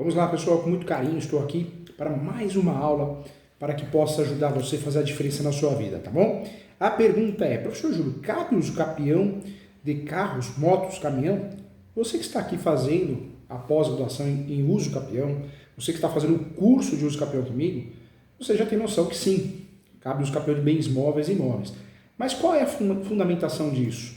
Vamos lá, pessoal, com muito carinho estou aqui para mais uma aula para que possa ajudar você a fazer a diferença na sua vida, tá bom? A pergunta é, professor Júlio, cabe uso capião de carros, motos, caminhão? Você que está aqui fazendo a pós-graduação em uso capião, você que está fazendo o curso de uso capião comigo, você já tem noção que sim, cabe uso capião de bens móveis e imóveis. Mas qual é a fundamentação disso?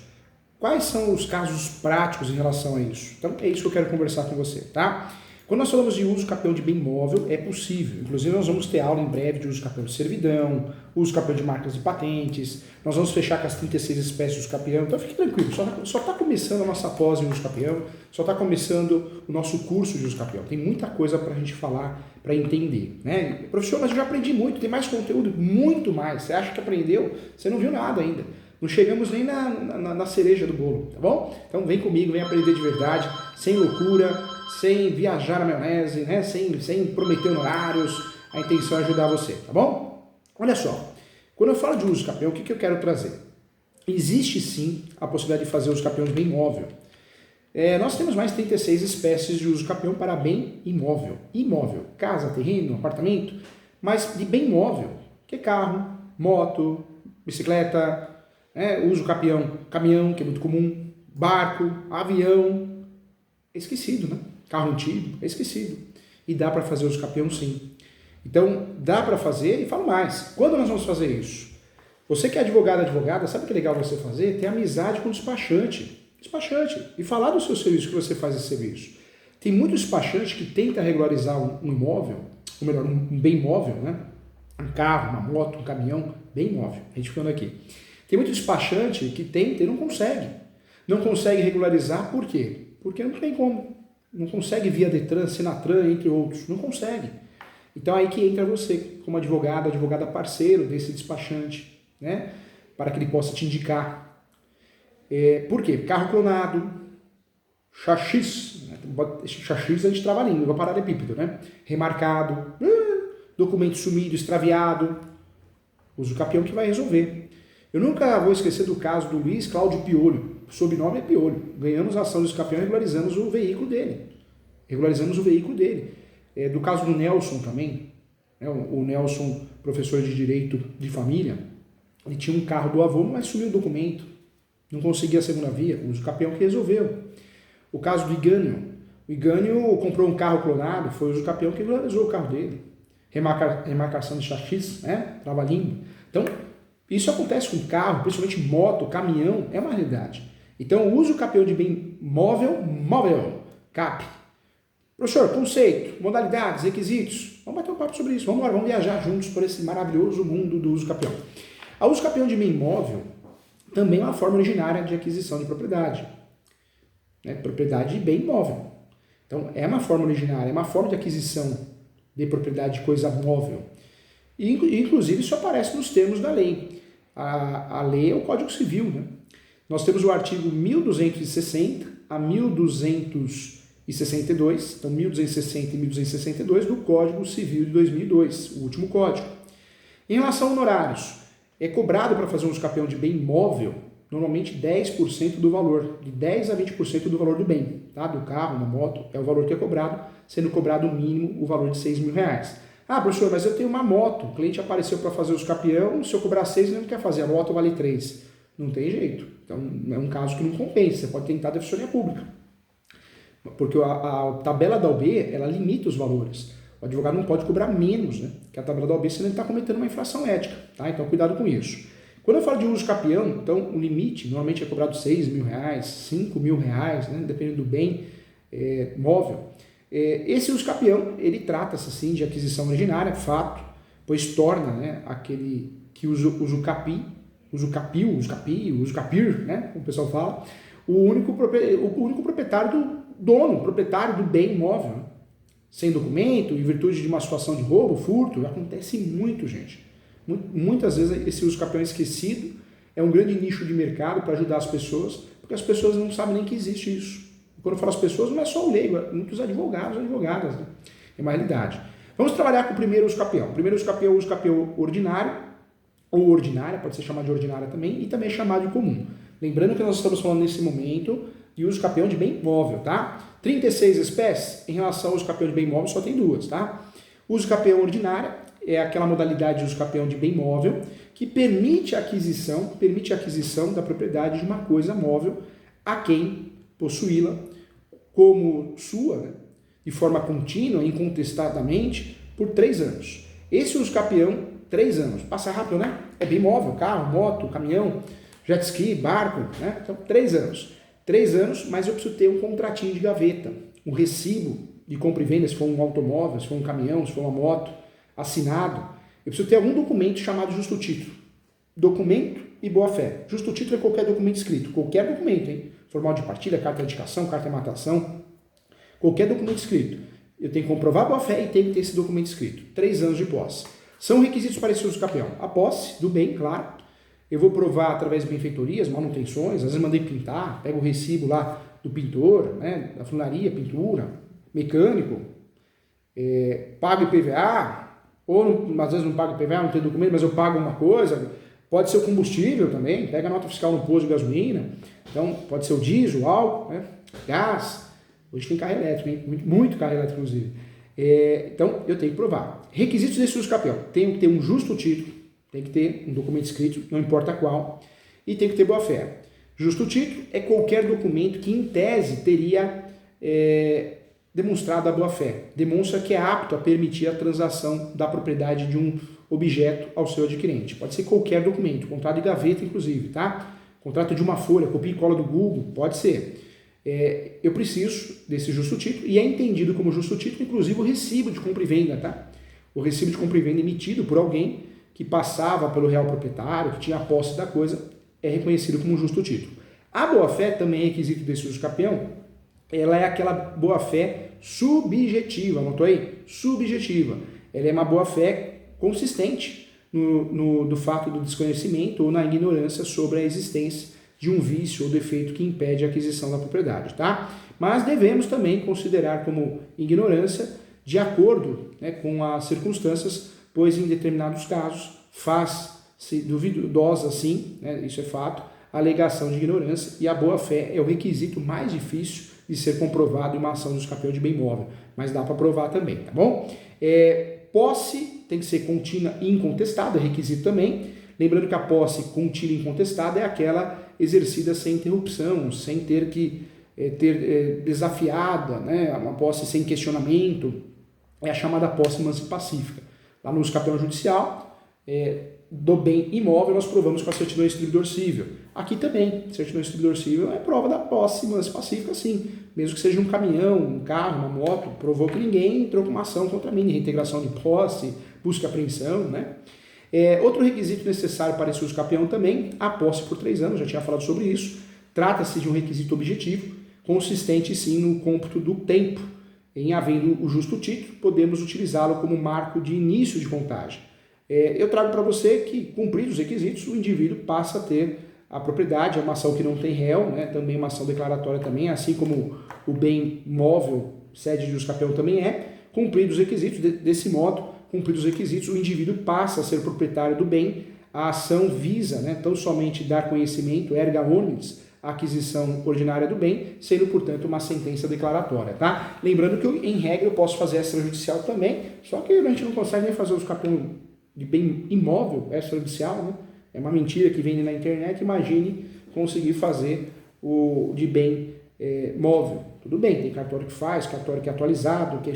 Quais são os casos práticos em relação a isso? Então é isso que eu quero conversar com você, tá? Quando nós falamos de uso capião de bem móvel, é possível. Inclusive, nós vamos ter aula em breve de uso capião de servidão, uso capião de marcas e patentes. Nós vamos fechar com as 36 espécies de uso capião. Então, fique tranquilo. Só está começando a nossa pós em uso capião. Só está começando o nosso curso de uso capião. Tem muita coisa para a gente falar, para entender, né? Professor, mas eu já aprendi muito. Tem mais conteúdo? Muito mais. Você acha que aprendeu? Você não viu nada ainda. Não chegamos nem na cereja do bolo, tá bom? Então, vem comigo, vem aprender de verdade, sem loucura, sem viajar na maionese, né? sem prometer honorários. A intenção é ajudar você, tá bom? Olha só, quando eu falo de uso capião, o que eu quero trazer? Existe sim a possibilidade de fazer uso capião de bem imóvel. Nós temos mais de 36 espécies de uso capião para bem imóvel. Imóvel, casa, terreno, apartamento, mas de bem imóvel, que é carro, moto, bicicleta, uso capião, caminhão, que é muito comum, barco, avião, é esquecido, né? Carro antigo, é esquecido. E dá para fazer uso capião sim. Então, dá para fazer e falo mais. Quando nós vamos fazer isso? Você que é advogado, advogada, sabe o que é legal você fazer? Ter amizade com o despachante. Despachante. E falar do seu serviço, que você faz esse serviço. Tem muito despachante que tenta regularizar um imóvel, ou melhor, um bem móvel, né? Um carro, uma moto, um caminhão, bem móvel. A gente ficando aqui. Tem muito despachante que tenta e não consegue. Não consegue regularizar, por quê? Porque não tem como. Não consegue via Detran, Senatran, entre outros. Não consegue. Então aí que entra você, como advogada parceiro desse despachante, né? Para que ele possa te indicar. Por quê? Carro clonado, chassis, né? Chassis a gente trava a língua, paralelepípedo, né? Remarcado, documento sumido, extraviado. Usa o capião que vai resolver. Eu nunca vou esquecer do caso do Luiz Cláudio Piolho. O sobrenome é Piolho. Ganhamos a ação do capião e regularizamos o veículo dele. Do caso do Nelson também. O Nelson, professor de Direito de Família, ele tinha um carro do avô, mas sumiu o documento. Não conseguia a segunda via. O capião que resolveu. O caso do Igânio. O Igânio comprou um carro clonado, foi o capião que regularizou o carro dele. Remarcação de chassis, né? Trava-língua. Então, isso acontece com carro, principalmente moto, caminhão, é uma realidade. Então, use o capião de bem móvel, CAP. Professor, conceito, modalidades, requisitos. Vamos bater um papo sobre isso. Vamos viajar juntos por esse maravilhoso mundo do uso capião. A uso capião de bem móvel também é uma forma originária de aquisição de propriedade. Propriedade de bem móvel. Então, é uma forma originária, é uma forma de aquisição de propriedade de coisa móvel. E, inclusive, isso aparece nos termos da lei. A lei é o Código Civil, né? Nós temos o artigo 1260 a 1262, então 1260 e 1262 do Código Civil de 2002, o último código. Em relação a honorários, é cobrado para fazer um uso capião de bem imóvel, normalmente 10% do valor, de 10% a 20% do valor do bem, tá? Do carro, da moto, é o valor que é cobrado, sendo cobrado o mínimo o valor de R$6.000. Ah, professor, mas eu tenho uma moto, o cliente apareceu para fazer os capião, se eu cobrar 6, ele não quer fazer, a moto vale 3. Não tem jeito. Então, é um caso que não compensa, você pode tentar defensoria pública. Porque a tabela da OAB, ela limita os valores. O advogado não pode cobrar menos, né? Que a tabela da OAB, senão ele está cometendo uma infração ética, tá? Então, cuidado com isso. Quando eu falo de uso capião, então, o limite normalmente é cobrado R$6.000, R$5.000, né? Dependendo do bem móvel. Esse uso capião, ele trata-se assim de aquisição originária, fato, pois torna, né, aquele que usa o capir, né, como o pessoal fala, o único proprietário proprietário do bem imóvel, né, sem documento, em virtude de uma situação de roubo, furto. Acontece muito, gente. Muitas vezes esse uso capião é esquecido, é um grande nicho de mercado para ajudar as pessoas, porque as pessoas não sabem nem que existe isso. Quando eu falo as pessoas, não é só o leigo, é muitos advogados e advogadas, né? É uma realidade. Vamos trabalhar com o primeiro uso capião. O primeiro uso capião é o uso capião ordinário, ou ordinária, pode ser chamado de ordinária também, e também é chamado de comum. Lembrando que nós estamos falando nesse momento de uso capião de bem móvel, tá? 36 espécies, em relação ao uso capião de bem móvel só tem 2, tá? Uso capião ordinária é aquela modalidade de uso capião de bem móvel que permite a aquisição da propriedade de uma coisa móvel a quem possuí-la como sua, né, de forma contínua, incontestadamente, por 3 anos. Esse uso capião, 3 anos. Passa rápido, né? É bem móvel, carro, moto, caminhão, jet ski, barco, né? Então, 3 anos. 3 anos, mas eu preciso ter um contratinho de gaveta, um recibo de compra e venda, se for um automóvel, se for um caminhão, se for uma moto, assinado. Eu preciso ter algum documento chamado justo título. Documento e boa-fé. Justo título é qualquer documento escrito. Qualquer documento, hein? Formal de partilha, carta de indicação, carta de matação. Qualquer documento escrito. Eu tenho que comprovar a boa-fé e tenho que ter esse documento escrito. 3 anos de posse. São requisitos para esse uso capião. A posse do bem, claro. Eu vou provar através de benfeitorias, manutenções. Às vezes mandei pintar, pego o recibo lá do pintor, né? Da funilaria, pintura, mecânico. Pago IPVA. Ou às vezes não pago IPVA, não tem documento, mas eu pago uma coisa. Pode ser o combustível também, pega a nota fiscal no posto de gasolina. Então, pode ser o diesel, álcool, né? Gás. Hoje tem carro elétrico, hein? Muito carro elétrico, inclusive. Então, eu tenho que provar. Requisitos desse uso capião. Tenho que ter um justo título, tem que ter um documento escrito, não importa qual, e tem que ter boa-fé. Justo título é qualquer documento que, em tese, teria demonstrado a boa-fé. Demonstra que é apto a permitir a transação da propriedade de um objeto ao seu adquirente. Pode ser qualquer documento, contrato de gaveta, inclusive, tá? Contrato de uma folha, copia e cola do Google, pode ser. Eu preciso desse justo título e é entendido como justo título, inclusive, o recibo de compra e venda, tá? O recibo de compra e venda emitido por alguém que passava pelo real proprietário, que tinha a posse da coisa, é reconhecido como justo título. A boa-fé também é requisito desse uso capião. Ela é aquela boa-fé subjetiva, anotou aí? Subjetiva. Ela é uma boa-fé consistente do fato do desconhecimento ou na ignorância sobre a existência de um vício ou defeito que impede a aquisição da propriedade, tá? Mas devemos também considerar como ignorância de acordo, né, com as circunstâncias, pois em determinados casos faz-se duvidosa, sim, né, isso é fato, a alegação de ignorância e a boa-fé é o requisito mais difícil de ser comprovado em uma ação de uso capião de bem móvel, mas dá para provar também, tá bom? Posse tem que ser contínua e incontestada, é requisito também. Lembrando que a posse contínua e incontestada é aquela exercida sem interrupção, sem ter que ter desafiada, né? Uma posse sem questionamento, é a chamada posse mansa e pacífica. Lá no uso capião judicial, do bem imóvel, nós provamos com a certidão distribuidor civil. Aqui também, certidão distribuidor civil é prova da posse mansa e pacífica, sim. Mesmo que seja um caminhão, um carro, uma moto, provou que ninguém entrou com uma ação contra mim, reintegração de posse, busca e apreensão, né? Outro requisito necessário para esse uso capião também, a posse por 3 anos, já tinha falado sobre isso. Trata-se de um requisito objetivo, consistente sim no cômputo do tempo. Em havendo o justo título, podemos utilizá-lo como marco de início de contagem. Eu trago para você que, cumpridos os requisitos, o indivíduo passa a ter a propriedade, é uma ação que não tem réu, né? Também uma ação declaratória também, assim como o bem móvel, sede de uso capião também é. Cumpridos os requisitos, desse modo, cumpridos os requisitos, o indivíduo passa a ser proprietário do bem. A ação visa, né, tão somente dar conhecimento, erga omnes, a aquisição ordinária do bem, sendo, portanto, uma sentença declaratória, tá? Lembrando que, em regra, eu posso fazer extrajudicial também, só que a gente não consegue nem fazer o uso capião de bem imóvel extrajudicial, né? É uma mentira que vende na internet, imagine conseguir fazer o de bem móvel. Tudo bem, tem cartório que faz, cartório que é atualizado, que é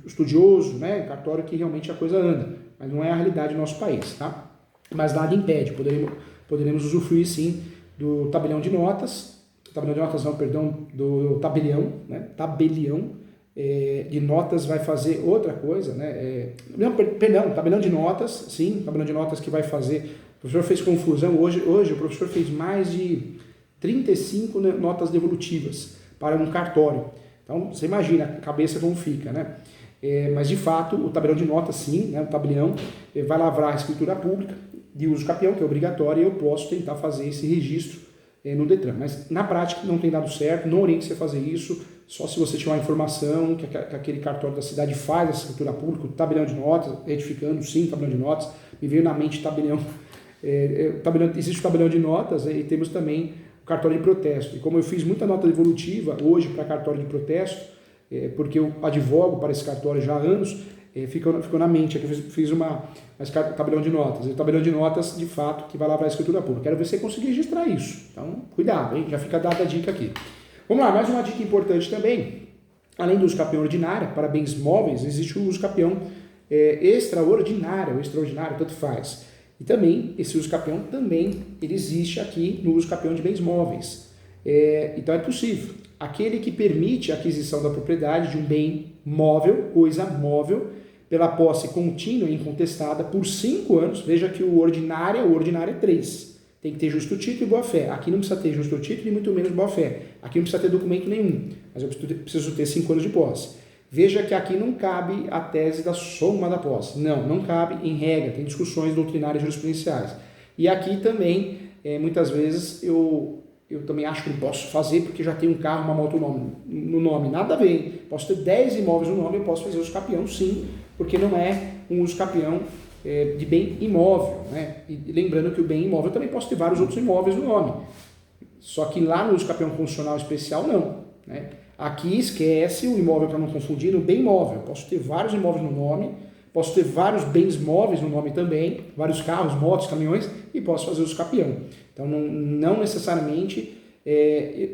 estudioso, né? Cartório que realmente a coisa anda, mas não é a realidade do nosso país, tá? Mas nada impede, poderemos usufruir sim do tabelião de notas, do tabelião, né? Tabelião de notas vai fazer outra coisa, né? Tabelião de notas, sim, tabelião de notas que vai fazer. O professor fez confusão, hoje o professor fez mais de 35 notas devolutivas para um cartório. Então, você imagina a cabeça como fica, né? Mas, de fato, o tabelião de notas, sim, né? O tabelião vai lavrar a escritura pública de uso capião, que é obrigatório, e eu posso tentar fazer esse registro no Detran. Mas, na prática, não tem dado certo, não oriento você a fazer isso, só se você tiver uma informação que aquele cartório da cidade faz a escritura pública, o tabelião de notas, retificando, sim, tabelião de notas, me veio na mente tabelião. Existe o tabelião de notas e temos também cartório de protesto. E como eu fiz muita nota devolutiva hoje para cartório de protesto, porque eu advogo para esse cartório já há anos, ficou na mente, aqui eu fiz uma tabelão de notas. E o tabelão de notas, de fato, que vai lá para a escritura pública. Quero ver se você conseguir registrar isso. Então, cuidado, hein? Já fica dada a dica aqui. Vamos lá, mais uma dica importante também. Além do uso capião ordinário, para bens móveis, existe o uso capião extraordinário, ou extraordinário, tanto faz. E também, esse uso capião também ele existe aqui no uso capião de bens móveis. Então é possível. Aquele que permite a aquisição da propriedade de um bem móvel, coisa móvel, pela posse contínua e incontestada por 5 anos. Veja que o ordinário é 3. Tem que ter justo título e boa-fé. Aqui não precisa ter justo título e muito menos boa-fé. Aqui não precisa ter documento nenhum, mas eu preciso ter 5 anos de posse. Veja que aqui não cabe a tese da soma da posse. Não cabe em regra, tem discussões doutrinárias e jurisprudenciais. E aqui também, muitas vezes, eu também acho que não posso fazer porque já tem um carro, uma moto no nome. Nada a ver. Posso ter 10 imóveis no nome, eu posso fazer uso capião sim, porque não é um uso capião de bem imóvel, né? E lembrando que o bem imóvel também posso ter vários outros imóveis no nome. Só que lá no uso capião constitucional especial, não, né? Aqui esquece o imóvel para não confundir, o bem imóvel. Posso ter vários imóveis no nome, posso ter vários bens móveis no nome também, vários carros, motos, caminhões, e posso fazer uso capião. Então não necessariamente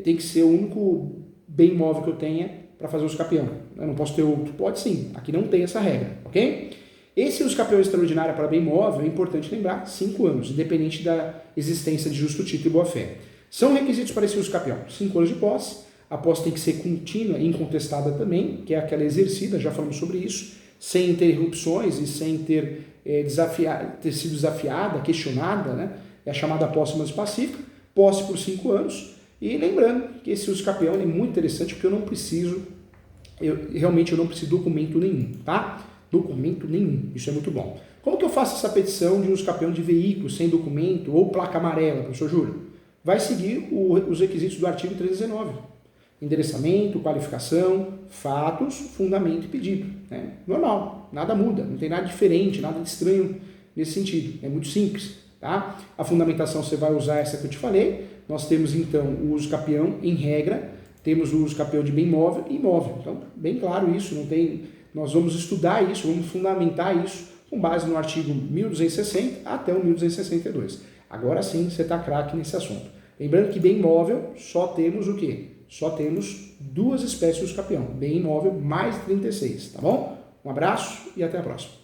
tem que ser o único bem imóvel que eu tenha para fazer uso capião. Eu não posso ter outro? Pode sim, aqui não tem essa regra, ok? Esse uso capião extraordinário para bem imóvel é importante lembrar, 5 anos, independente da existência de justo título e boa-fé. São requisitos para esse uso capião: 5 anos de posse, a posse tem que ser contínua e incontestada também, que é aquela exercida, já falamos sobre isso, sem interrupções e sem ter sido desafiada, questionada, né? É a chamada posse mais pacífica, posse por 5 anos. E lembrando que esse uso capião é muito interessante, porque eu não preciso de documento nenhum, tá? Documento nenhum, isso é muito bom. Como que eu faço essa petição de uso capião de veículo sem documento ou placa amarela, professor Júlio? Vai seguir os requisitos do artigo 319. Endereçamento, qualificação, fatos, fundamento e pedido. Né? Normal, nada muda, não tem nada diferente, nada de estranho nesse sentido. É muito simples. Tá? A fundamentação você vai usar essa que eu te falei. Nós temos então o uso capião em regra, temos o uso capião de bem móvel e imóvel. Então, bem claro isso, nós vamos estudar isso, vamos fundamentar isso com base no artigo 1260 até o 1262. Agora sim você está craque nesse assunto. Lembrando que bem imóvel só temos o quê? Só temos 2 espécies de uso capião, bem imóvel mais 36, tá bom? Um abraço e até a próxima.